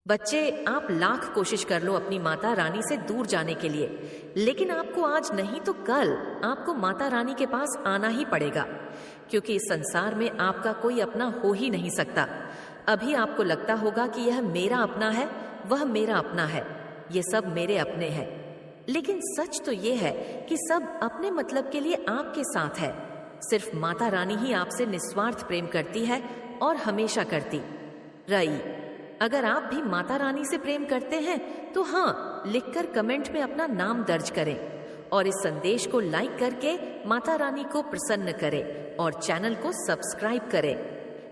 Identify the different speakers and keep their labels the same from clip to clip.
Speaker 1: बच्चे, आप लाख कोशिश कर लो अपनी माता रानी से दूर जाने के लिए, लेकिन आपको आज नहीं तो कल आपको माता रानी के पास आना ही पड़ेगा, क्योंकि इस संसार में आपका कोई अपना हो ही नहीं सकता। अभी आपको लगता होगा कि यह मेरा अपना है, वह मेरा अपना है, ये सब मेरे अपने हैं, लेकिन सच तो ये है कि सब अपने मतलब के लिए आपके साथ है। सिर्फ माता रानी ही आपसे निस्वार्थ प्रेम करती है और हमेशा करती रही। अगर आप भी माता रानी से प्रेम करते हैं तो हाँ, लिखकर कमेंट में अपना नाम दर्ज करें और इस संदेश को लाइक करके माता रानी को प्रसन्न करें और चैनल को सब्सक्राइब करें।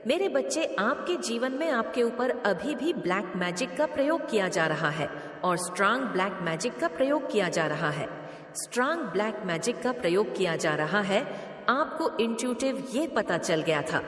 Speaker 1: मेरे बच्चे, आपके जीवन में आपके ऊपर अभी भी ब्लैक मैजिक का प्रयोग किया जा रहा है और स्ट्रांग ब्लैक मैजिक का प्रयोग किया जा रहा है। स्ट्रांग ब्लैक मैजिक का प्रयोग किया जा रहा है। आपको इंट्यूटिव ये पता चल गया था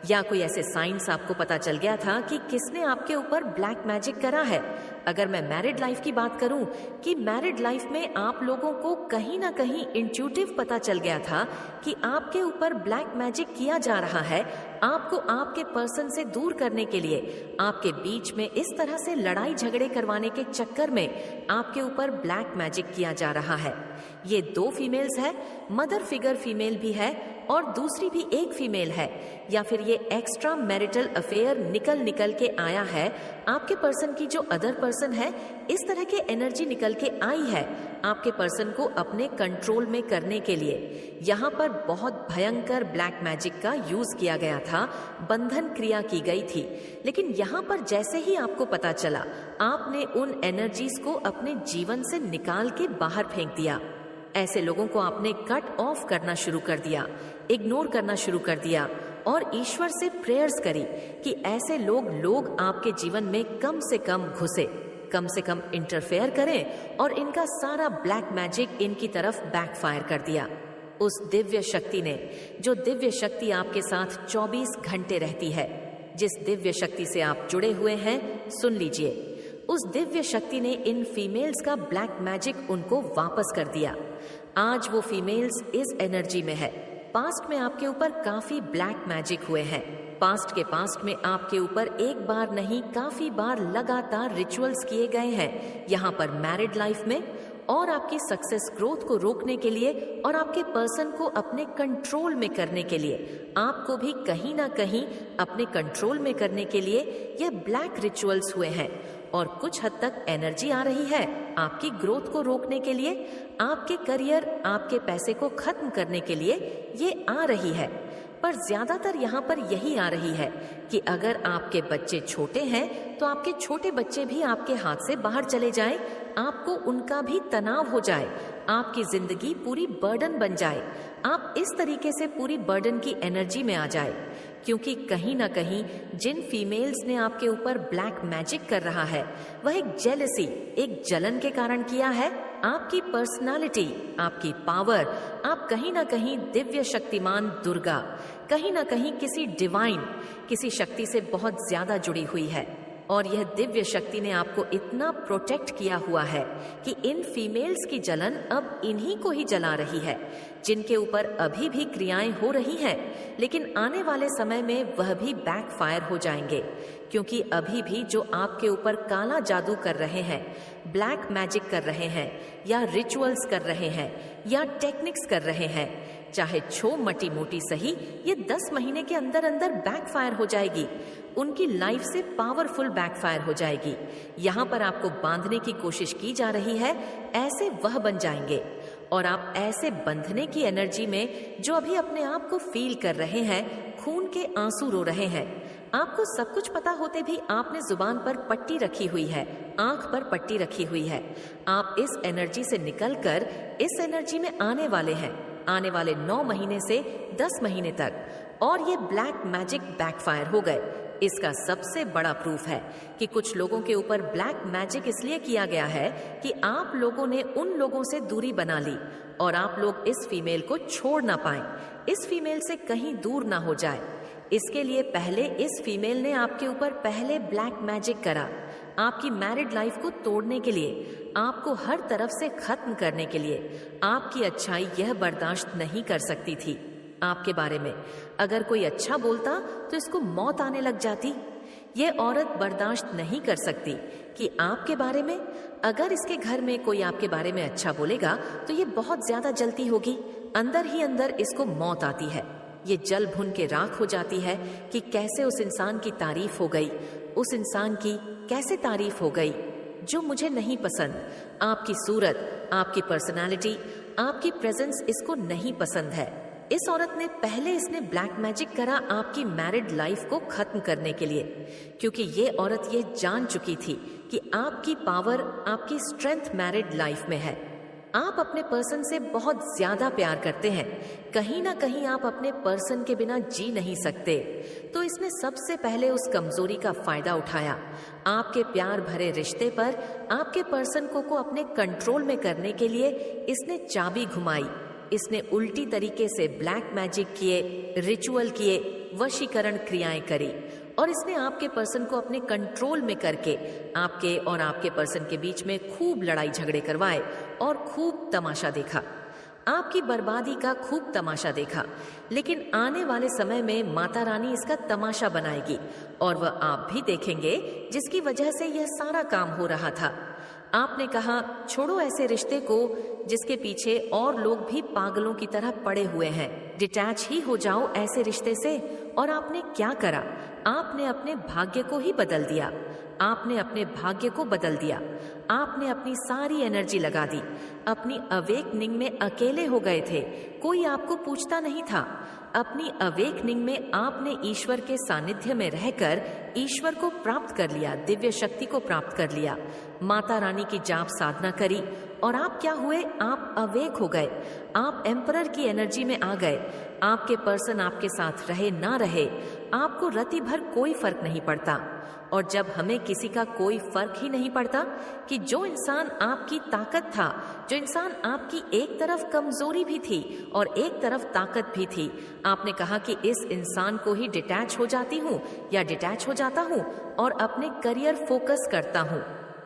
Speaker 1: या कोई ऐसे साइंस आपको पता चल गया था कि किसने आपके ऊपर ब्लैक मैजिक करा है। अगर मैं मैरिड लाइफ की बात करूं कि मैरिड लाइफ में आप लोगों को कहीं ना कहीं इंट्यूटिव पता चल गया था कि आपके ऊपर ब्लैक मैजिक किया जा रहा है, आपको आपके पर्सन से दूर करने के लिए, आपके बीच में इस तरह से लड़ाई झगड़े करवाने के चक्कर में आपके ऊपर ब्लैक मैजिक किया जा रहा है। ये 2 फीमेल्स है, मदर फिगर फीमेल भी है और दूसरी भी एक फीमेल है, या फिर ये एक्स्ट्रा मैरिटल अफेयर निकल के आया है। आपके पर्सन की जो अदर पर्सन है, इस तरह के एनर्जी निकल के आई है आपके पर्सन को अपने कंट्रोल में करने के लिए। यहाँ पर बहुत भयंकर ब्लैक मैजिक का यूज किया गया था, बंधन क्रिया की गई थी। लेकिन यहाँ पर जैसे ही आपको पता चला, आपने उन एनर्जीज को अपने जीवन से निकाल के बाहर फेंक दिया। ऐसे लोगों को आपने कट ऑफ करना शुरू कर दिया, इग्नोर करना शुरू कर दिया और ईश्वर से प्रेयर्स करी कि ऐसे लोग आपके जीवन में कम से कम घुसे, कम से कम इंटरफेयर करें और इनका सारा ब्लैक मैजिक इनकी तरफ बैकफायर कर दिया। उस दिव्य शक्ति ने, जो दिव्य शक्ति आपके साथ 24 घंटे रहती है, जिस दिव्य शक्ति से आप जुड़े हुए हैं, सुन लीजिए, उस दिव्य शक्ति ने इन फीमेल्स का ब्लैक मैजिक उनको वापस कर दिया। आज वो फीमेल्स इस एनर्जी में है। पास्ट में आपके ऊपर काफी ब्लैक मैजिक हुए हैं। पास्ट में आपके ऊपर एक बार नहीं, काफी बार लगातार रिचुअल्स किए गए हैं। यहाँ पर मैरिड लाइफ में और आपकी सक्सेस ग्रोथ को रोकने के लिए और आपके पर्सन को अपने कंट्रोल में करने के लिए, आपको भी कहीं ना कहीं अपने कंट्रोल में करने के लिए ये ब्लैक रिचुअल्स हुए हैं। और कुछ हद तक एनर्जी आ रही है आपकी ग्रोथ को रोकने के लिए, आपके करियर, आपके पैसे को खत्म करने के लिए ये आ रही है। पर ज्यादातर यहाँ पर यही आ रही है कि अगर आपके बच्चे छोटे हैं तो आपके छोटे बच्चे भी आपके हाथ से बाहर चले जाएं, आपको उनका भी तनाव हो जाए, आपकी जिंदगी पूरी बर्डन बन जाए, आप इस तरीके से पूरी बर्डन की एनर्जी में आ जाए। क्योंकि कहीं ना कहीं जिन फीमेल्स ने आपके ऊपर ब्लैक मैजिक कर रहा है, वह एक जेलसी, एक जलन के कारण किया है। आपकी पर्सनालिटी, आपकी पावर, आप कहीं ना कहीं दिव्य शक्तिमान दुर्गा, कहीं ना कहीं किसी डिवाइन, किसी शक्ति से बहुत ज्यादा जुड़ी हुई है। और यह दिव्य शक्ति ने आपको इतना प्रोटेक्ट किया हुआ है कि इन फीमेल्स की जलन अब इन्हीं को ही जला रही है, जिनके ऊपर अभी भी क्रियाएं हो रही हैं, लेकिन आने वाले समय में वह भी बैकफायर हो जाएंगे। क्योंकि अभी भी जो आपके ऊपर काला जादू कर रहे हैं, ब्लैक मैजिक कर रहे हैं, या रिचुअल्स कर रहे हैं, या टेक्निक्स कर रहे हैं, चाहे मटी मोटी सही, ये 10 महीने के अंदर अंदर बैकफायर हो जाएगी। उनकी लाइफ से पावरफुल बैकफायर हो जाएगी। यहाँ पर आपको बांधने की कोशिश की जा रही है, ऐसे वह बन जाएंगे। और आप ऐसे बंधने की एनर्जी में, जो अभी अपने आप को फील कर रहे हैं, खून के आंसू रो रहे हैं। आपको सब कुछ पता होते भी आपने जुबान पर पट्टी रखी हुई है, आंख पर पट्टी रखी हुई है। आप इस एनर्जी से निकलकर इस एनर्जी में आने वाले हैं, आने वाले 9 महीने से 10 महीने तक। और ये ब्लैक मैजिक बैकफायर हो गए। इसका सबसे बड़ा प्रूफ है कि कुछ लोगों के ऊपर ब्लैक मैजिक इसलिए किया गया है कि आप लोगों ने उन लोगों से दूरी बना ली और आप लोग इस फीमेल को छोड़ ना पाए, इस फीमेल से कहीं दूर ना हो जाए। इसके लिए पहले इस फीमेल ने आपके ऊपर पहले ब्लैक मैजिक करा, आपकी मैरिड लाइफ को तोड़ने के लिए, आपको हर तरफ से खत्म करने के लिए। आपकी अच्छाई यह बर्दाश्त नहीं कर सकती थी। आपके बारे में अगर कोई अच्छा बोलता तो इसको मौत आने लग जाती। ये औरत बर्दाश्त नहीं कर सकती कि आपके बारे में, अगर इसके घर में कोई आपके बारे में अच्छा बोलेगा तो ये बहुत ज्यादा जलती होगी, अंदर ही अंदर इसको मौत आती है। ये जल भुन के राख हो जाती है कि कैसे उस इंसान की तारीफ हो गई, उस इंसान की कैसे तारीफ हो गई जो मुझे नहीं पसंद। आपकी सूरत, आपकी पर्सनालिटी, आपकी प्रेजेंस इसको नहीं पसंद है। इस औरत ने पहले इसने ब्लैक मैजिक करा आपकी मैरिड लाइफ को खत्म करने के लिए, क्योंकि ये औरत ये जान चुकी थी कि आपकी पावर, आपकी स्ट्रेंथ मैरिड लाइफ में है। आप अपने पर्सन से बहुत ज्यादा प्यार करते हैं, कहीं ना कहीं आप अपने पर्सन के बिना जी नहीं सकते। तो इसने सबसे पहले उस कमजोरी का फायदा उठाया। आपके प्यार भरे रिश्ते पर आपके पर्सन को अपने कंट्रोल में करने के लिए इसने चाबी घुमाई। इसने उल्टी तरीके से ब्लैक मैजिक किए, रिचुअल किए, वशीकरण क्रियाएं करी और इसने आपके पर्सन को अपने कंट्रोल में करके आपके और आपके पर्सन के बीच में खूब लड़ाई झगड़े करवाए और खूब तमाशा देखा, आपकी बर्बादी का खूब तमाशा देखा। लेकिन आने वाले समय में माता रानी इसका तमाशा बनाएगी और वह आप भी देखेंगे जिसकी वजह से यह सारा काम हो रहा था। आपने कहा छोड़ो ऐसे रिश्ते को जिसके पीछे और लोग भी पागलों की तरह पड़े हुए हैं, डिटैच ही हो जाओ ऐसे रिश्ते से। और आपने क्या करा? आपने अपने भाग्य को ही बदल दिया। आपने अपने भाग्य को बदल दिया। आपने अपनी सारी एनर्जी लगा दी। अपनी अवेकनिंग में अकेले हो गए थे, कोई आपको पूछता नहीं था। अपनी अवेकनिंग में आपने ईश्वर के सानिध्य में रहकर ईश्वर को प्राप्त कर लिया, दिव्य शक्ति को प्राप्त कर लिया, माता रानी की जाप साधना करी और आप क्या हुए? आप अवेक हो गए। आप एम्परर की एनर्जी में आ गए। आपके पर्सन आपके साथ रहे ना रहे, आपको रति भर कोई फर्क नहीं पड़ता। और जब हमें किसी का कोई फर्क ही नहीं पड़ता कि जो इंसान आपकी ताकत था, जो इंसान आपकी एक तरफ कमजोरी भी थी और एक तरफ ताकत भी थी, आपने कहा कि इस इंसान को ही डिटैच हो जाती हूँ या डिटैच हो जाता हूँ और अपने करियर फोकस करता हूँ।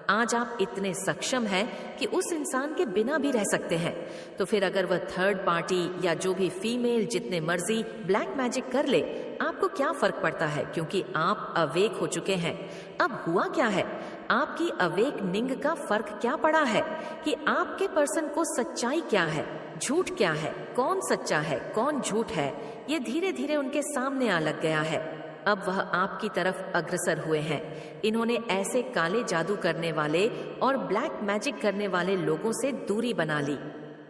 Speaker 1: आज आप इतने सक्षम हैं कि उस इंसान के बिना भी रह सकते हैं। तो फिर अगर वह थर्ड पार्टी या जो भी फीमेल जितने मर्जी ब्लैक मैजिक कर ले, आपको क्या फर्क पड़ता है? क्योंकि आप अवेक हो चुके हैं। अब हुआ क्या है? आपकी अवेकनिंग का फर्क क्या पड़ा है कि आपके पर्सन को सच्चाई क्या है, झूठ क्या है, कौन सच्चा है, कौन झूठ है, ये धीरे धीरे उनके सामने आ लग गया है। अब वह आपकी तरफ अग्रसर हुए हैं। इन्होंने ऐसे काले जादू करने वाले और ब्लैक मैजिक करने वाले लोगों से दूरी बना ली।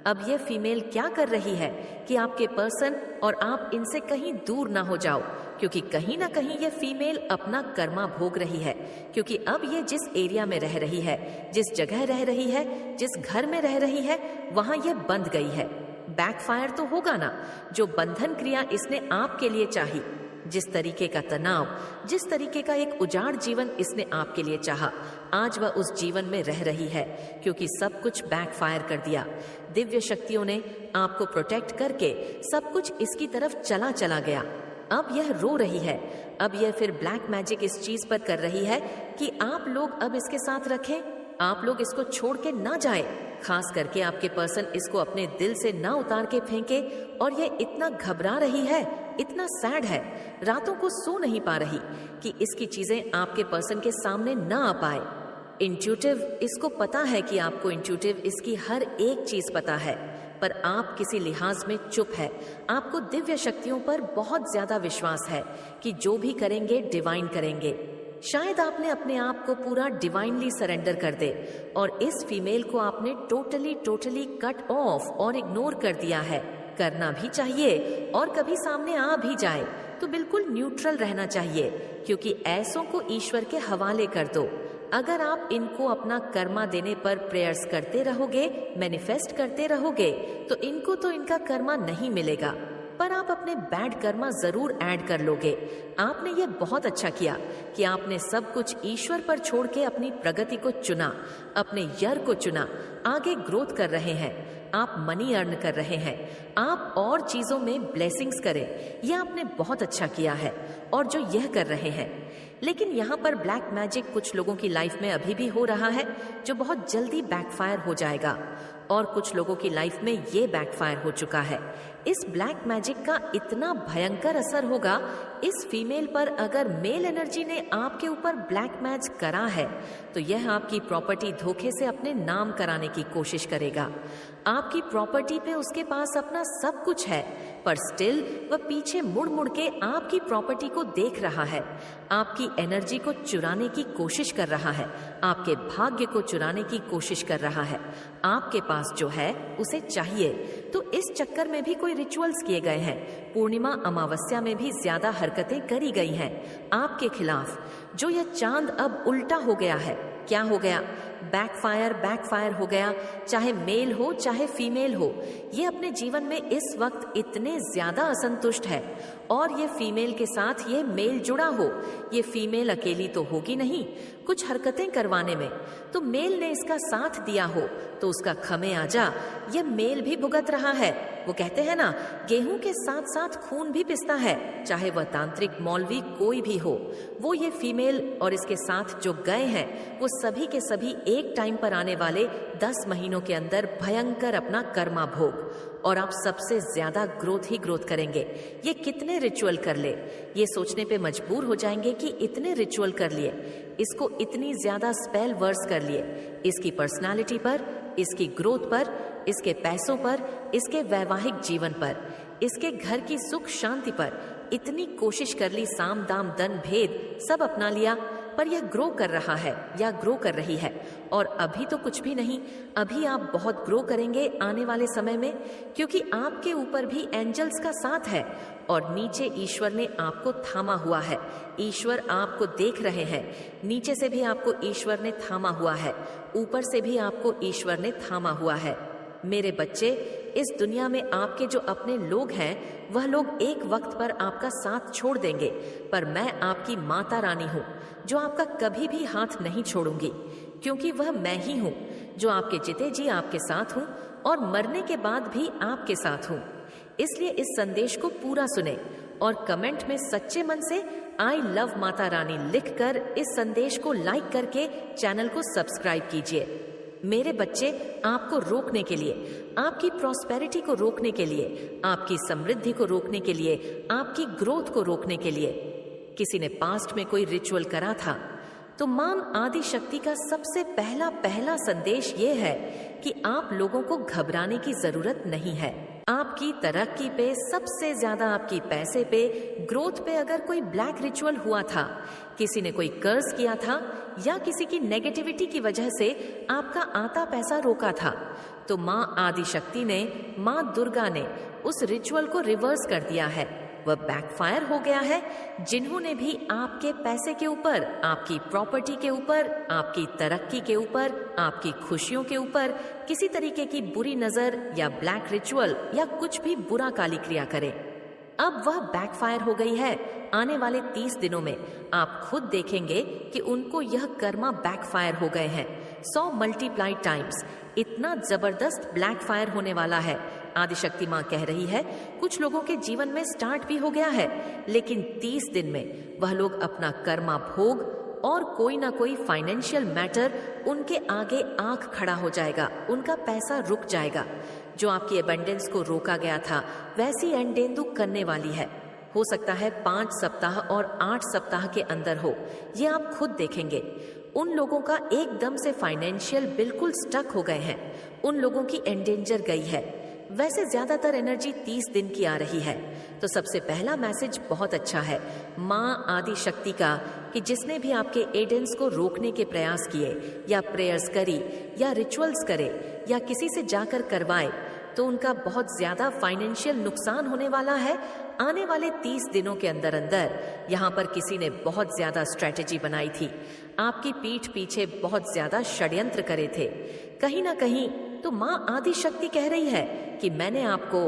Speaker 1: अब यह फीमेल क्या कर रही है कि आपके पर्सन और आप इनसे कहीं दूर ना हो जाओ, क्योंकि कहीं ना कहीं यह फीमेल अपना कर्मा भोग रही है। क्योंकि अब ये जिस एरिया में रह रही है, जिस जगह रह रही है, जिस घर में रह रही है, वहां यह बंध गई है। बैकफायर तो होगा ना, जो बंधन क्रिया इसने आपके लिए चाही, जिस तरीके का तनाव, जिस तरीके का एक उजाड़ जीवन इसने आपके लिए चाहा, आज वह उस जीवन में रह रही है, क्योंकि सब कुछ बैकफायर कर दिया। दिव्य शक्तियों ने आपको प्रोटेक्ट करके सब कुछ इसकी तरफ चला गया। अब यह रो रही है। अब यह फिर ब्लैक मैजिक इस चीज पर कर रही है कि आप लोग अब इसके साथ रखें, आप लोग इसको छोड़ के ना जाए, खास करके आपके पर्सन इसको अपने दिल से ना उतार के फेंके। और ये इतना घबरा रही है, इतना सैड है, रातों को सो नहीं पा रही कि इसकी चीजें आपके पर्सन के सामने ना आ पाए। इंट्यूटिव इसको पता है कि आपको इंट्यूटिव इसकी हर एक चीज पता है, पर आप किसी लिहाज में चुप है। आपको दिव्य शक्तियों पर बहुत ज्यादा विश्वास है कि जो भी करेंगे डिवाइन करेंगे। शायद आपने अपने आप को पूरा डिवाइनली सरेंडर कर दे और इस फीमेल को आपने टोटली कट ऑफ और इग्नोर कर दिया है। करना भी चाहिए, और कभी सामने आ भी जाए तो बिल्कुल न्यूट्रल रहना चाहिए, क्योंकि ऐसों को ईश्वर के हवाले कर दो। अगर आप इनको अपना कर्मा देने पर प्रेयर्स करते रहोगे, मैनिफेस्ट करते रहोगे, तो इनको तो इनका कर्मा नहीं मिलेगा, पर आप अपने बैड कर्मा जरूर ऐड कर लोगे। आपने ये बहुत अच्छा किया कि आपने सब कुछ ईश्वर पर छोड़ के अपनी प्रगति को चुना, अपने यर को चुना। आगे ग्रोथ कर रहे हैं आप, मनी अर्न कर रहे हैं आप, और चीजों में ब्लेसिंग्स करें, यह आपने बहुत अच्छा किया है। और जो यह कर रहे हैं, लेकिन यहाँ पर ब्लैक मैजिक कुछ लोगों की लाइफ में अभी भी हो रहा है, जो बहुत जल्दी बैकफायर हो जाएगा। और कुछ लोगों की लाइफ में ये बैकफायर हो चुका है। इस ब्लैक मैजिक का इतना भयंकर असर होगा इस फीमेल पर, अगर मेल एनर्जी ने आपके ऊपर ब्लैक मैजिक करा है तो यह आपकी प्रॉपर्टी धोखे से अपने नाम कराने की कोशिश करेगा। आपकी प्रॉपर्टी पे उसके पास अपना सब कुछ है, पर स्टिल वह पीछे मुड़ मुड़ के आपकी प्रॉपर्टी को देख रहा है, आपकी एनर्जी को चुराने की कोशिश कर रहा है, आपके भाग्य को चुराने की कोशिश कर रहा है। आपके पास जो है उसे चाहिए, तो इस चक्कर में भी कोई रिचुअल्स किए गए हैं। पूर्णिमा अमावस्या में भी ज्यादा हरकतें करी गई हैं आपके खिलाफ। जो यह चांद अब उल्टा हो गया है, क्या हो गया? बैकफायर हो गया। चाहे मेल हो चाहे फीमेल हो, ये अपने जीवन में इस वक्त इतने ज्यादा असंतुष्ट है, और ये फीमेल के साथ ये मेल जुड़ा हो। ये फीमेल अकेली तो होगी नहीं कुछ हरकतें करवाने में, तो मेल ने इसका साथ दिया हो तो उसका खमे आजा ये मेल भी भुगत रहा है। वो कहते हैं ना, गेहूं के साथ साथ खून भी पिसता है, चाहे वह तांत्रिक मौलवी कोई भी हो। वो ये फीमेल और इसके साथ जो गए हैं वो सभी के सभी एक टाइम पर आने वाले 10 महीनों के अंदर भयंकर अपना कर्मा भोग, और आप सबसे ज्यादा ग्रोथ ही ग्रोथ करेंगे। ये कितने रिचुअल कर ले, ये सोचने पे मजबूर हो जाएंगे कि इतने रिचुअल कर लिए, इसको इतनी ज्यादा स्पेल वर्स कर लिए, इसकी पर्सनालिटी पर, इसकी ग्रोथ पर, इसके पैसों पर, इसके वैवाहिक जीवन पर, इसके घर की सुख शांति पर इतनी कोशिश कर ली, साम दाम दन भेद सब अपना लिया, पर यह ग्रो कर रहा है या ग्रो कर रही है। और अभी तो कुछ भी नहीं, अभी आप बहुत ग्रो करेंगे आने वाले समय में, क्योंकि आपके ऊपर भी एंजल्स का साथ है और नीचे ईश्वर ने आपको थामा हुआ है। ईश्वर आपको देख रहे हैं, नीचे से भी आपको ईश्वर ने थामा हुआ है, ऊपर से भी आपको ईश्वर ने थामा हुआ है। मेरे बच्चे, इस दुनिया में आपके जो अपने लोग हैं वह लोग एक वक्त पर आपका साथ छोड़ देंगे, पर मैं आपकी माता रानी हूँ जो आपका कभी भी हाथ नहीं छोड़ूंगी, क्योंकि वह मैं ही हूँ जो आपके जीते जी आपके साथ हूँ और मरने के बाद भी आपके साथ हूँ। इसलिए इस संदेश को पूरा सुने और कमेंट में सच्चे मन से आई लव माता रानी लिखकर इस संदेश को लाइक करके चैनल को सब्सक्राइब कीजिए। मेरे बच्चे, आपको रोकने के लिए, आपकी प्रॉस्पेरिटी को रोकने के लिए, आपकी समृद्धि को रोकने के लिए, आपकी ग्रोथ को रोकने के लिए किसी ने पास्ट में कोई रिचुअल करा था, तो मां आदि शक्ति का सबसे पहला संदेश ये है कि आप लोगों को घबराने की जरूरत नहीं है। आपकी तरक्की पे, सबसे ज्यादा आपकी पैसे पे, ग्रोथ पे अगर कोई ब्लैक रिचुअल हुआ था, किसी ने कोई कर्ज किया था या किसी की नेगेटिविटी की वजह से आपका आता पैसा रोका था, तो मां आदि शक्ति ने, मां दुर्गा ने उस रिचुअल को रिवर्स कर दिया है। वह बैकफायर हो गया है। जिन्होंने भी आपके पैसे के ऊपर, आपकी प्रॉपर्टी के ऊपर, आपकी तरक्की के ऊपर, आपकी खुशियों के ऊपर किसी तरीके की बुरी नजर या ब्लैक रिचुअल या कुछ भी बुरा काली क्रिया करे, अब वह बैकफायर हो गई है। आने वाले 30 दिनों में आप खुद देखेंगे कि उनको यह कर्मा बैकफायर हो गए हैं 100 मल्टीप्लाइड टाइम्स। इतना जबरदस्त ब्लैक फायर होने वाला है। आदिशक्ति माँ कह रही है कुछ लोगों के जीवन में स्टार्ट भी हो गया है, लेकिन 30 दिन में वह लोग अपना कर्मा भोग और कोई ना कोई फाइनेंशियल मैटर उनके आगे आंख खड़ा हो जाएगा, उनका पैसा रुक जाएगा। जो आपकी एबंडेंस को रोका गया था वैसी एंडेंदु करने वाली है। हो सकता है 5 सप्ताह और 8 सप्ताह के अंदर हो, ये आप खुद देखेंगे। उन लोगों का एकदम से फाइनेंशियल बिल्कुल स्टक हो गए हैं, उन लोगों की एंडेंजर गई है। वैसे ज्यादातर एनर्जी 30 दिन की आ रही है। तो सबसे पहला मैसेज बहुत अच्छा है माँ आदि शक्ति का, कि जिसने भी आपके एडेंस को रोकने के प्रयास किए या प्रेयर्स करी या रिचुअल्स करे या किसी से जाकर करवाए, तो उनका बहुत ज्यादा फाइनेंशियल नुकसान होने वाला है आने वाले 30 दिनों के अंदर अंदर। यहाँ पर किसी ने बहुत ज्यादा स्ट्रेटेजी बनाई थी, आपकी पीठ पीछे बहुत ज्यादा षड्यंत्र करे थे कहीं ना कहीं। तो माँ आदि शक्ति कह रही है कि मैंने आपको,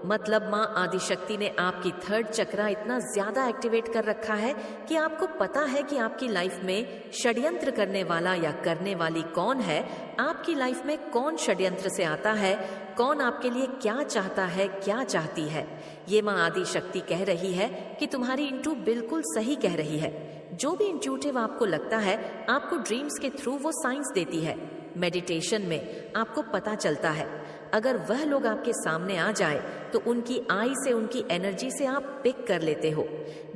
Speaker 1: मतलब माँ आदि शक्ति ने आपकी 3rd चक्रा इतना ज्यादा एक्टिवेट कर रखा है कि आपको पता है कि आपकी लाइफ में षड्यंत्र करने वाला या करने वाली कौन है, आपकी लाइफ में कौन षड्यंत्र से आता है, कौन आपके लिए क्या चाहता है, क्या चाहती है। ये माँ आदि शक्ति कह रही है कि तुम्हारी इंटू बिल्कुल सही कह रही है। जो भी इंट्यूटिव आपको लगता है, आपको ड्रीम्स के थ्रू वो साइंस देती है। मेडिटेशन में आपको पता चलता है, अगर वह लोग आपके सामने आ जाए तो उनकी आई से, उनकी एनर्जी से आप पिक कर लेते हो।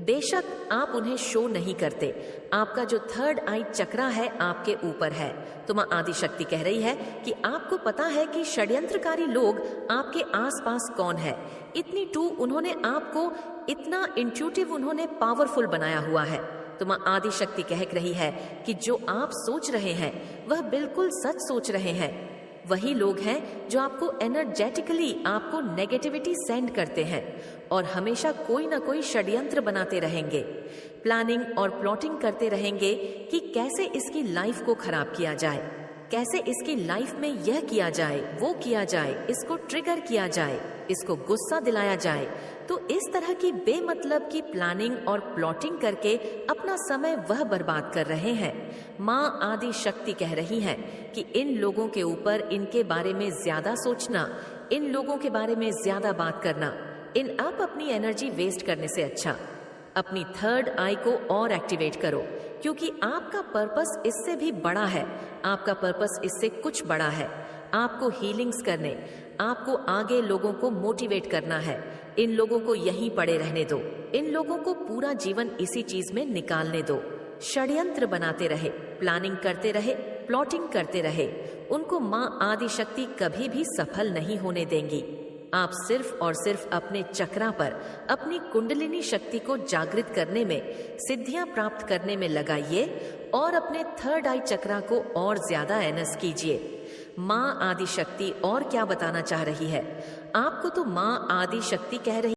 Speaker 1: बेशक आप उन्हें शो नहीं करते, आपका जो थर्ड आई चक्रा है आपके ऊपर है। तो माँ आदिशक्ति कह रही है कि आपको पता है कि षड्यंत्रकारी लोग आपके आसपास कौन है। इतनी टू उन्होंने आपको इतना इंट्यूटिव, उन्होंने पावरफुल बनाया हुआ है। तो माँ आदिशक्ति कह रही है कि जो आप सोच रहे हैं वह बिल्कुल सच सोच रहे हैं। वही लोग हैं जो आपको एनर्जेटिकली आपको नेगेटिविटी सेंड करते हैं और हमेशा कोई ना कोई षड्यंत्र बनाते रहेंगे, प्लानिंग और प्लॉटिंग करते रहेंगे कि कैसे इसकी लाइफ को खराब किया जाए, कैसे इसकी लाइफ में यह किया जाए, वो किया जाए, इसको ट्रिगर किया जाए, इसको गुस्सा दिलाया जाए। तो इस तरह की बेमतलब की प्लानिंग और प्लॉटिंग करके अपना समय वह बर्बाद कर रहे हैं। माँ आदि शक्ति कह रही हैं कि इन लोगों के ऊपर, इनके बारे में ज्यादा सोचना, इन लोगों के बारे में ज्यादा बात करना, इन आप अपनी एनर्जी वेस्ट करने से अच्छा अपनी थर्ड आई को और एक्टिवेट करो, क्योंकि आपका पर्पस इससे भी बड़ा है। आपका पर्पस इससे कुछ बड़ा है। आपको हीलिंग्स करने, आपको आगे लोगों को मोटिवेट करना है। इन लोगों को यहीं पड़े रहने दो, इन लोगों को पूरा जीवन इसी चीज में निकालने दो। षड्यंत्र बनाते रहे, प्लानिंग करते रहे, प्लॉटिंग करते रहे, उनको माँ आदिशक्ति कभी भी सफल नहीं होने देंगी। आप सिर्फ और सिर्फ अपने चक्रा पर, अपनी कुंडलिनी शक्ति को जागृत करने में, सिद्धियां प्राप्त करने में लगाइए और अपने थर्ड आई चक्रा को और ज्यादा एनर्स कीजिए। माँ आदिशक्ति और क्या बताना चाह रही है आपको? तो माँ आदिशक्ति कह रही